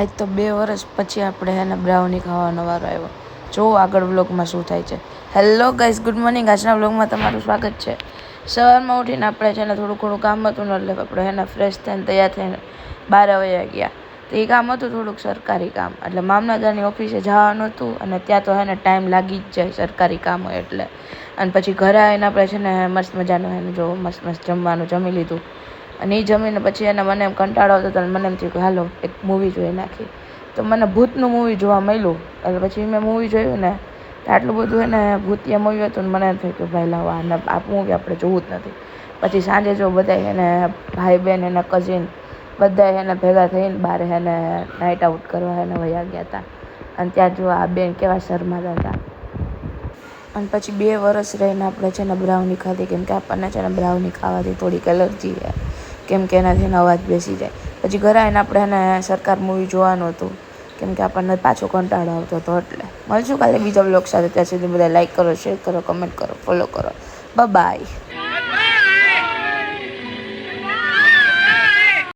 આજ તો 2 વર્ષ પછી આપણે એને બ્રાઉની ખાવાનો વારો આવ્યો. જો આગળ વ્લોગમાં શું થાય છે. Hello guys, good morning. આજના વ્લોગમાં તમારું સ્વાગત છે. સવારમાં ઉઠીને આપણે છે ને થોડું ઘણું કામ હતું ને એટલે આપણે એને ફ્રેશ થઈને તૈયાર થઈને બહાર વયા ગયા. તો એ કામ હતું થોડુંક સરકારી કામ, એટલે મામલતદારની ઓફિસે જવાનું હતું અને ત્યાં તો એને ટાઈમ લાગી જ જાય સરકારી કામ હોય એટલે. અને પછી ઘરે આવીને આપણે છે ને મસ્ત મજાનું એને જો મસ્ત જમવાનું જમી લીધું. અને એ જમીને પછી એને મને એમ કંટાળો આવતો હતો અને મને એમ થયું કે હાલો એક મૂવી જોઈ નાખી. તો મને ભૂતનું મૂવી જોવા મળ્યું. એટલે પછી મેં મૂવી જોયું ને તો આટલું બધું એને ભૂતિયા મૂવી હતું ને મને એમ થયું કે ભાઈ લાવો આ મૂવી આપણે જોવું જ નથી. પછી સાંજે જો બધા એને ભાઈ બહેન એના કઝિન બધા એને ભેગા થઈને બહાર એને નાઇટ આઉટ કરવા એને વયા ગયા હતા. અને ત્યાં જો આ બેન કેવા શરમાતા હતા. અને પછી 2 વર્ષ રહીને આપણે છે ને બ્રાઉની ખાધી, કેમ કે આપણને છે ને બ્રાઉની ખાવાથી થોડીક એલર્જી છે, કેમ કે એનાથી એનો અવાજ બેસી જાય. પછી ઘરે આવીને આપણે એને સરકાર મૂવી જોવાનું હતું, કેમ કે આપણને પાછો કંટાળો આવતો હતો. એટલે મળશું કાલે બીજા બ્લોગ સાથે. ત્યાં સુધી બધા લાઈક કરો, શેર કરો, કમેન્ટ કરો, ફોલો કરો. બાય.